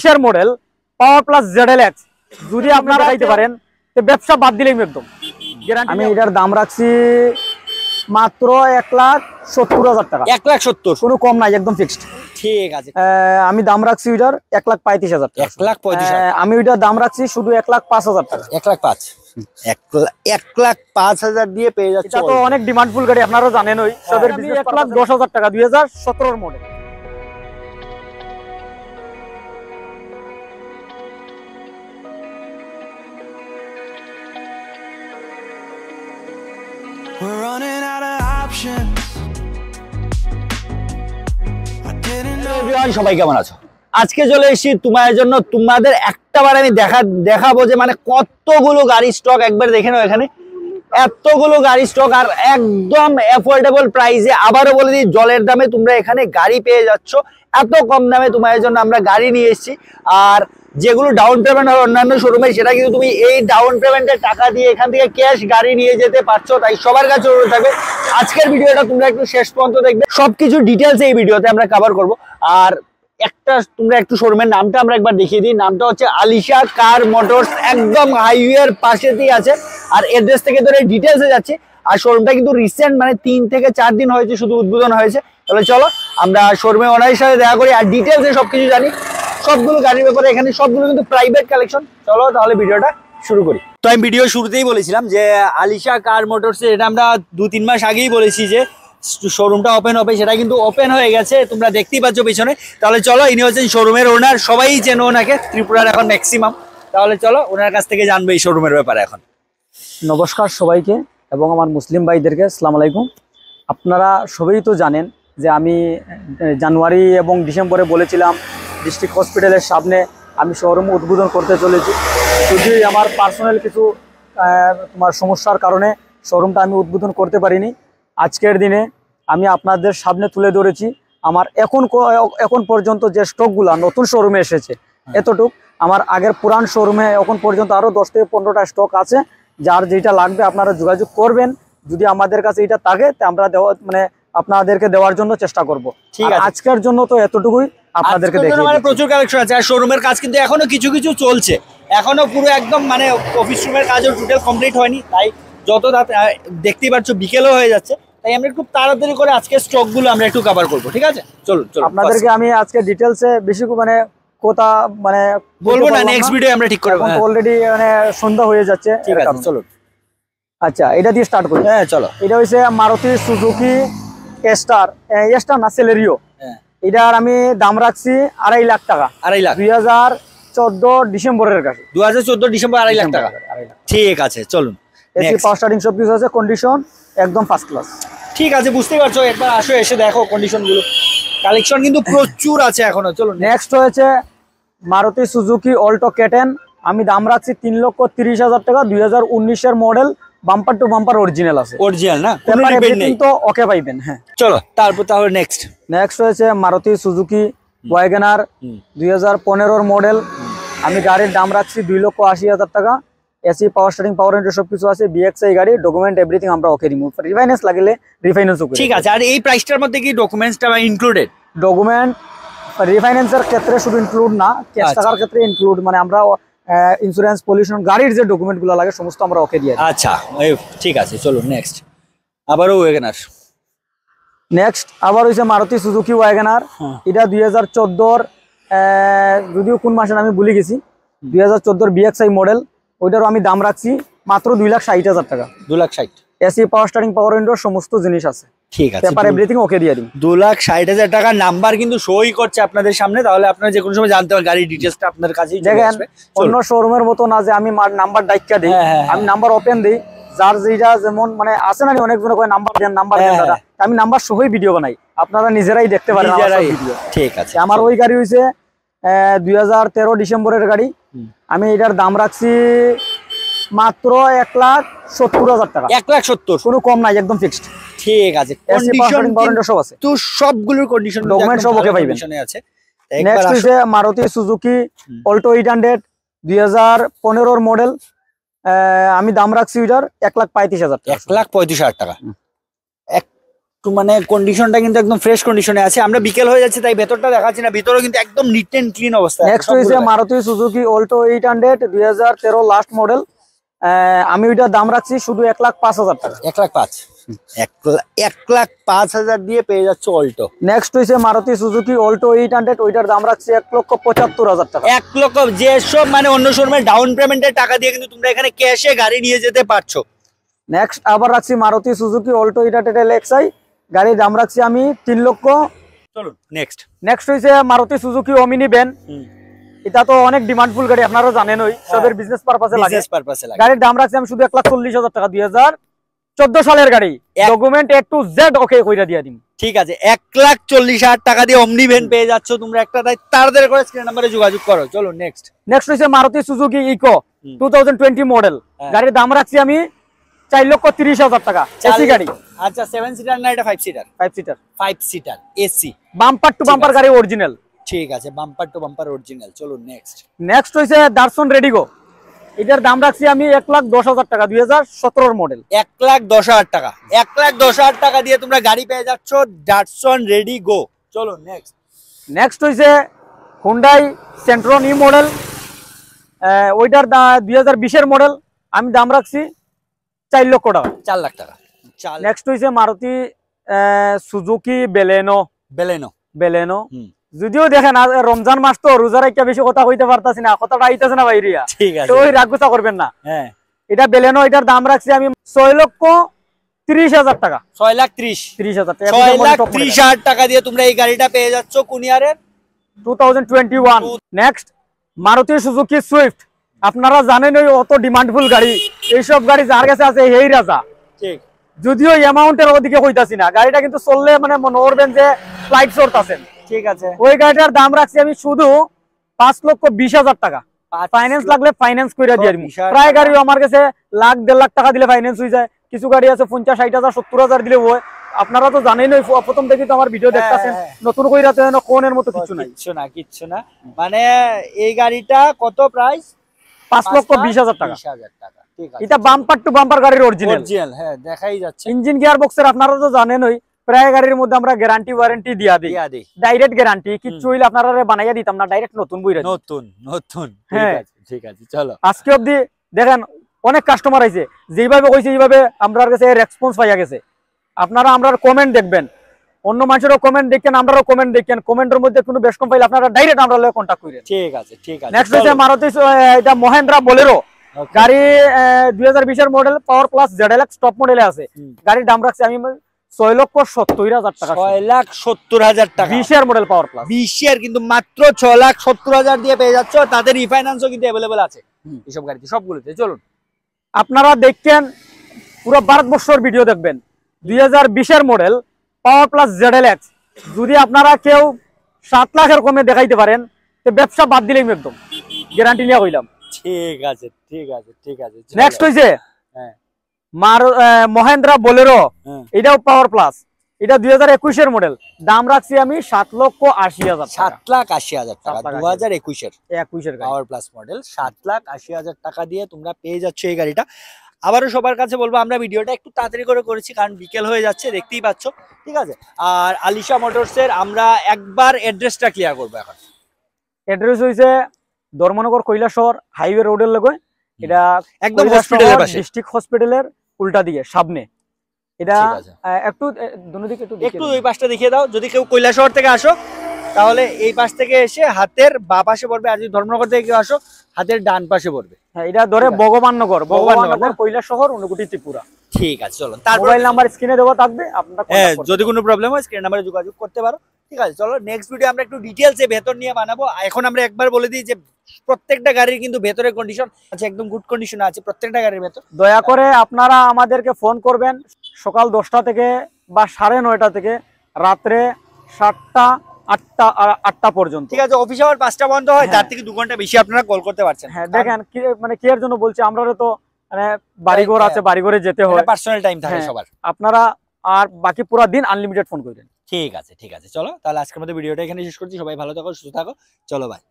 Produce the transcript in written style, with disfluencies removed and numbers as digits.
এর model power plus ZLX যদি আপনারা দেখাইতে পারেন তো ব্যবসা বাদ দিলেই একদম গ্যারান্টি। আমি এটার দাম রাখছি মাত্র 1,70,000 টাকা। 1,70,000 কোনো কম নাই, একদম ফিক্সড। ঠিক আছে। আমি দাম রাখছি ওইটার 1,35,000 টাকা। 1,35,000 আমি ওইটার দাম রাখছি শুধু 1,05,000 টাকা। 1,05,000 দিয়ে পেয়ে যাচ্ছে। এটা তো অনেক ডিমান্ডফুল গাড়ি, আপনারা জানেন। ওই সবের 1,10,000 টাকা 2017 model. We're running out of options. I didn't know. Everyone, সবাই কেমন আছো? আজকে চলে এসেছি তোমাদের জন্য। তোমাদের একটাবার আমি দেখাবো যে মানে কতগুলো গাড়ি স্টক একবার দেখে নাও। এখানে এতগুলো গাড়ি স্টক আর একদম অ্যাফোর্ডেবল প্রাইসে। আবারও বলে দিই, জলের দামে তোমরা এখানে গাড়ি পেয়ে যাচ্ছ। এত কম দামে তোমাদের জন্য আমরা গাড়ি নিয়ে এসেছি। আর যেগুলো ডাউন পেমেন্ট হয় অন্যান্য শোরুমে, সেটা কিন্তু তুমি এই ডাউন পেমেন্টের টাকা দিয়ে এখান থেকে ক্যাশ গাড়ি নিয়ে যেতে পারছো। তাই সবার কাছে অনুরোধ থাকবে, আজকের ভিডিওটা তোমরা একটু শেষ পর্যন্ত দেখবে। সবকিছু ডিটেলস এই ভিডিওতে আমরা কভার করব। আর তোমরা একটু শোরুমের নামটা আমরা একবার দেখিয়ে দিই। নামটা হচ্ছে আলিশা কার মোটরস, একদম হাইওয়ের পাশেতেই আছে। আর অ্যাড্রেস থেকে ধরে ডিটেলসে যাচ্ছে। আর শোরুমটা কিন্তু রিসেন্ট, মানে 3 থেকে 4 দিন হয়েছে শুধু উদ্বোধন হয়েছে। তাহলে চলো আমরা শোরুমে ওনারের সাথে দেখা করি আর ডিটেলসে সবকিছু জানি। সবগুলো গাড়ির ব্যাপারে, এখানে সবগুলো কিন্তু প্রাইভেট কালেকশন। চলো তাহলে ভিডিওটা শুরু করি। তো আমি ভিডিও শুরুতেই বলেছিলাম যে আলিশা কার মোটরস, এটা আমরা 2-3 মাস আগেই বলেছি যে শোরুমটা ওপেন হবে। সেটা কিন্তু ওপেন হয়ে গেছে, তোমরা দেখতেই পাচ্ছ পিছনে। তাহলে চলো, ইনি হচ্ছেন শোরুমের ওনার, সবাই চেনো ওনাকে, ত্রিপুরার এখন ম্যাক্সিমাম। তাহলে চলো ওনার কাছ থেকে জানবো এই শোরুমের ব্যাপারে। এখন নমস্কার সবাইকে এবং আমার মুসলিম ভাইদেরকে আসসালামু আলাইকুম। আপনারা সবাই তো জানেন যে আমি জানুয়ারি এবং ডিসেম্বরে বলেছিলাম ডিস্ট্রিক্ট হসপিটালের সামনে আমি শোরুম উদ্বোধন করতে চলেছি। যদি আমার পার্সোনাল কিছু তোমার সমস্যার কারণে শোরুমটা আমি উদ্বোধন করতে পারিনি। আজকের দিনে আমি আপনাদের সামনে তুলে ধরেছি আমার এখন পর্যন্ত যে স্টকগুলো নতুন শোরুমে এসেছে এতটুক। আমার আগের পুরান শোরুমে এখন পর্যন্ত আরও 10 থেকে 15টা স্টক আছে। যার যেটা লাগবে আপনারা যোগাযোগ করবেন। যদি আমাদের কাছে এটা থাকে তা আমরা আপনাদেরকে দেওয়ার জন্য চেষ্টা করব। ঠিক আছে, আজকের জন্য তো এতটুকুই আপনাদেরকে দেখিয়ে মানে প্রচুর কালেকশন আছে। আর শোরুমের কাজ কিন্তু এখনো কিছু কিছু চলছে, এখনো পুরো একদম মানে অফিস রুমের কাজও টোটাল কমপ্লিট হয়নি। তাই যত দেখতেই পাচ্ছ বিকেলও হয়ে যাচ্ছে। তাই আমরা একটু তাড়াতাড়ি করে আজকে স্টক গুলো আমরা একটু কভার করবো। ঠিক আছে, চলো আপনাদেরকে আমি আজকে ডিটেলসে বেশি মানে কথা মানে বলবো না, নেক্সট ভিডিও আমরা ঠিক করব। অলরেডি মানে সন্ধ্যা হয়ে যাচ্ছে। ঠিক আছে, চলো। আচ্ছা, এটা দিয়ে স্টার্ট করি। হ্যাঁ চলো। এটা হচ্ছে মারুতি সুজুকি স্টার না সেলেরিও। এটার আমি দাম রাখছি 2.5 লাখ টাকা। 2.5 লাখ 2014 ডিসেম্বরের কাছে। 2014 ডিসেম্বর 2.5 লাখ টাকা। ঠিক আছে, চলুন। এসি পাওয়ার স্টার্টিং সব কিছু আছে, কন্ডিশন একদম ফার্স্ট ক্লাস। ঠিক আছে, বুঝতেই পারছো। একবার আসো, এসে দেখো কন্ডিশন গুলো। কালেকশন কিন্তু প্রচুর আছে এখনো। চলুন, নেক্সট হয়েছে মারুতি সুজুকি অল্টো K10। আমি দাম রাখছি 3,30,000 টাকা। 2019 এর model, bumper to bumper original আছে। অরিজিনাল না, কোনো রিপেয়ার নেই তো ওকে পাইবেন। হ্যাঁ চলো, তারপর তাহলে নেক্সট হয়েছে মারুতি সুজুকি ওয়াগনার 2015 এর মডেল। আমি গাড়ির দাম রাখছি 2,80,000 টাকা। এসি পাওয়ার স্টারিং পাওয়ার উইন্ডো সবকিছু আছে। বিএক্সআই গাড়ি, ডকুমেন্ট এভরিথিং আমরা ওকে রিমুভ, রিফাইন্যান্স লাগলে রিফাইন্যান্সও করি। ঠিক আছে। আর এই প্রাইসটার মধ্যে কি ডকুমেন্টসটা ইনক্লুডেড? ডকুমেন্ট রিফাইন্যান্সের ক্ষেত্রে শুধু ইনক্লুড না, ক্যাশ টাকার ক্ষেত্রে ইনক্লুড। মানে আমরা ইন্স্যুরেন্স, পলিউশন, গাড়ির যে ডকুমেন্টগুলো লাগে সমস্ত আমরা ওকে দিয়ে। আচ্ছা ঠিক আছে, চলো নেক্সট। আবারও ওয়াগনার। নেক্সট আবার হইছে মারুতি সুজুকি ওয়াগনার। এটা 2014 যদিও কোন মাসের আমি ভুলে গেছি, 2014 বিএক্সআই মডেল। ওইটারও আমি দাম রাখছি মাত্র 2,60,000 টাকা। 2,60,000। এসি পাওয়ার স্টারিং পাওয়ার উইন্ডো সমস্ত জিনিস আছে। ঠিক আছে, পেপার এভরিথিং ওকে দিয়ে দিই। 2,60,000 টাকার নাম্বার কিন্তু সই করছে আপনাদের সামনে। তাহলে আপনারা যে কোনো সময় জানতে পারেন, গাড়ির ডিটেইলসটা আপনার কাছেই চলে আসবে। অন্য শোরুমের মতো না যে আমি নাম্বার ডাইকা দিই, আমি নাম্বার ওপেন দিই। যার যেটা যেমন মানে আছে না, অনেকজনে কয় নাম্বার দেন দাদা, আমি নাম্বার সহই ভিডিও বানাই, আপনারা নিজেরাই দেখতে পারেন ভিডিও। ঠিক আছে, আমার ওই গাড়ি হইছে 2013 ডিসেম্বরের গাড়ি। আমি এটার দাম রাখছি মাত্র 1,70,000 টাকা। 1,70,000 কোনো কম নাই, একদম ফিক্সড। ঠিক আছে, কন্ডিশন সব আছে তো সবগুলোর কন্ডিশন ডকুমেন্ট সব ওকে পাইবেন। আছে। নেক্সট হইছে মারুতি সুজুকি অল্টো 800 2015 এর মডেল। আমি দাম রাখছি ওইটার 1,35,000 টাকা। 1,35,000 টাকা। মানে কন্ডিশনটা কিন্তু একদম ফ্রেশ কন্ডিশনে আছে। আমরা বিকেল হয়ে যাচ্ছে তাই ভেতরটা দেখাচ্ছি না, ভিতরেও কিন্তু একদম নিট এন্ড ক্লিন অবস্থা। নেক্সট হইছে Maruti Suzuki Alto 800 2013 last model. আমি ওইটার দাম রাখছি শুধু 1,05,000 টাকা। 1,05,000 1,05,000 দিয়ে পেয়ে যাচ্ছে অল্টো। নেক্সট হইছে মারুতি সুজুকি অল্টো 800, ওইটার দাম রাখছি 1,75,000 টাকা। 1 লক্ষ, যেসব মানে অন্য শোরুমে ডাউন পেমেন্টের টাকা দিয়ে কিন্তু তোমরা এখানে ক্যাশে গাড়ি নিয়ে যেতে পারছো। নেক্সট আবার রাখছি মারুতি সুজুকি অল্টো 800 LXi, গাড়ির দাম রাখছি আমি 3 লক্ষ। চলুন নেক্সট। নেক্সট হইছে মারুতি সুজুকি ওমিনি ভ্যান। এটা তো অনেক ডিমান্ডফুল গাড়ি, আপনারা জানেনই, সবের বিজনেস পারপাসে লাগে। বিজনেস পারপাসে লাগে। গাড়ির দাম রাখছি আমি শুধু 1,40,000 টাকা। 2014 সালের গাড়ি, ডকুমেন্ট A to Z ওকে কইরা দিয়া দিন। ঠিক আছে, 1,40,000 টাকা দিয়ে ওমনি ভ্যান পেয়ে যাচ্ছ তোমরা একটা, তাই তাড়াতাড়ি করে স্ক্রিন নম্বরে যোগাযোগ করো। চলো নেক্সট। নেক্সট হইছে মারুতি সুজুকি ইকো 2020 মডেল। গাড়ির দাম রাখছি আমি 4,30,000 টাকা। এসি গাড়ি। আচ্ছা 7 সিটার না এটা 5 seater? 5 seater. 5 seater AC, bumper to bumper গাড়ি অরিজিনাল। ঠিক আছে, বাম্পার টু বাম্পার অরিজিনাল। চলো নেক্সট। নেক্সট হইছে দারসন রেডিগো, এটার দাম রাখছি আমি 1,10,000 টাকা। 2017 মডেল। 1,10,000 টাকা। 1,10,000 টাকা দিয়ে তোমরা গাড়ি পেয়ে যাচ্ছ ডাটসন রেডি গো। চলো নেক্সট। নেক্সট হইছে হুন্ডাই সেন্ট্রন ই মডেল, ওইটার 2020 এর মডেল। আমি দাম রাখছি 4 লক্ষ টাকা। 4 লাখ টাকা। নেক্সট হইছে মারুতি সুজুকি বেলেনো। বেলেনো যদিও দেখেন রমজান মাস তো রোজার একটা বেশি কথা কইতে পারতাছি না, কথাটা আইতাছে না বাইরিয়া, ঠিক আছে, তো ওই রাগগুছা করবেন না। হ্যাঁ এটা বেলেনো, এটার দাম রাখছি আমি 6,30,000 টাকা। 6,30,000 টাকা। 6,30,000 টাকা দিয়ে তোমরা এই গাড়িটা পেয়ে যাচ্ছ কোন ইয়ারের? 2021। নেক্সট মারুতি সুজুকি সুইফট, আপনারা জানেন ওই অত ডিমান্ডফুল গাড়ি, এইসব গাড়ি যার কাছে আছে এই রাজা। ঠিক, যদিও অ্যামাউন্টের ওদিকে কইতাছি না, গাড়িটা কিন্তু চললে মানে মনে করবেন যে ফ্লাইট শর্ট আছেন। ঠিক আছে, ওই গাড়িটার দাম রাখছি আমি শুধু 5,20,000 টাকা। ফাইন্যান্স লাগলে ফাইন্যান্স কইরা দিয়ে দিই। প্রায় গাড়ি আমার কাছে 1,00,000-1,50,000 টাকা দিলে ফাইন্যান্স হয়ে যায়। কিছু গাড়ি আছে 50,000-60,000 70,000 দিলে হয়। আপনারা তো জানেন ওই প্রথম থেকে তো আমার ভিডিও দেখতাছেন, নতুন কইরা তো কোনের মতো কিছু নাই। কিচ্ছু না। মানে এই গাড়িটা কত প্রাইস? 5,20,000 টাকা। 20,000 টাকা। ঠিক আছে, এটা বাম্পার টু বাম্পার গাড়ির অরিজিনাল। হ্যাঁ দেখাই যাচ্ছে। ইঞ্জিন গিয়ার বক্সের আপনারা তো জানেনই, প্রায় গাড়ির মধ্যে আমরা গ্যারান্টি ওয়ারেন্টি দিয়া দিই। ডাইরেক্ট গ্যারান্টি, কিছু হইলে আপনারা বানাইয়া দিতাম না, ডাইরেক্ট নতুন বইরা নতুন। হ্যাঁ ঠিক আছে চলো। আজকে অবধি দেখেন অনেক কাস্টমার আইছে, যেইভাবে কইছে এইভাবে আমরার কাছে রেসপন্স পাইয়া গেছে। আপনারা আমরার কমেন্ট দেখবেন, অন্য মানুষেরও কমেন্ট দেখেন, আমরাও কমেন্ট দেখেন। কমেন্টের মধ্যে কোনো বেশ কম পাইলে আপনারা ডাইরেক্ট আমরা লয়ে কন্টাক্ট করেন। ঠিক আছে। নেক্সট হচ্ছে মারুতি এটা মহেন্দ্রা বোলেরো গাড়ি, 2020 এর model, power plus ZLX top মডেলে আছে। গাড়ির দাম রাখছি আমি 6,70,000 টাকা। 6,70,000 টাকা। 20 এর মডেল পাওয়ার প্লাস। 20 এর কিন্তু মাত্র 6,70,000 দিয়ে পেয়ে যাচ্ছ। তাদের রিফাইন্যান্সও কিন্তু अवेलेबल আছে এইসব গাড়িতে, সবগুলোতে। চলুন আপনারা দেখেন, পুরো ভারতবর্ষের ভিডিও দেখবেন। 2020 এর মডেল, পাওয়ার প্লাস ZLX, যদি আপনারা কেউ 7 লাখের কমে দেখাইতে পারেন তো ব্যবসা বাদ দিলেই একদম গ্যারান্টি নিয়ে কইলাম। ঠিক আছে। নেক্সট হইছে মহেন্দ্রা বোলেরো, এটাও পাওয়ার প্লাস। এটা 2021 এর মডেল, দাম রাখছি আমি 7,80,000 টাকা। 7,80,000 টাকা। 2021 এর গাড়ি। পাওয়ার প্লাস মডেল, 7,80,000 টাকা দিয়ে তোমরা পেয়ে যাচ্ছ এই গাড়িটা। আবারও সবার কাছে বলবো, আমরা ভিডিওটা একটু তাড়াতাড়ি করেছি কারণ বিকেল হয়ে যাচ্ছে, দেখতেই পাচ্ছ। ঠিক আছে, আর আলিশা মোটরসের আমরা একবার অ্যাড্রেসটা ক্লিয়ার করবো এখন। অ্যাড্রেস হইছে ধর্মনগর কৈলাসহর হাইওয়ে রোডের লগে। এটা একদম হসপিটালের পাশে, ডিস্ট্রিক্ট হসপিটালের উল্টা দিকে সামনে। এটা একটু দুদিকে একটু ওই পাশটা দেখিয়ে দাও। যদি কেউ কৈলাসহর থেকে আসো তাহলে এই পাশ থেকে এসে হাতের বাঁ পাশে পড়বে, আর যদি ধর্মনগর থেকে কেউ আসো হাতের ডান পাশে পড়বে। হ্যাঁ, এটা ধরে ভগবাননগর কৈলাসহর অনুগুটি ত্রিপুরা। ঠিক আছে, চলো। তার মোবাইল নাম্বার স্ক্রিনে দেওয়া থাকবে, আপনারা যদি কোনো প্রবলেম হয় স্ক্রিন নাম্বারে যোগাযোগ করতে পারো। ঠিক আছে, চলো নেক্সট ভিডিও আমরা একটু ডিটেইলসে ভেতর নিয়ে বানাবো। এখন আমরা একবার বলে দিই যে প্রত্যেকটা গাড়ির কিন্তু ভেতরের কন্ডিশন আছে, একদম গুড কন্ডিশনে আছে প্রত্যেকটা গাড়ির ভেতর। দয়া করে আপনারা আমাদেরকে ফোন করবেন সকাল 10টা থেকে বা 9:30 থেকে রাত্রে 7টা 8টা পর্যন্ত। ঠিক আছে, অফিস আওয়ার 5টা বন্ধ হয়, তার থেকে 2 ঘন্টা বেশি আপনারা কল করতে পারছেন। হ্যাঁ দেখেন মানে কি এর জন্য বলছি, আমরা তো মানে বাড়িঘর আছে, বাড়িঘরে যেতে হয়, পার্সোনাল টাইম থাকে সবার। আপনারা আর বাকি পুরো দিন আনলিমিটেড ফোন করেন। ঠিক আছে, চলো তাহলে আজকের মতো ভিডিওটা এখানে শেষ করছি। সবাই ভালো থাকো, সুস্থ থাকো, চলো বাই।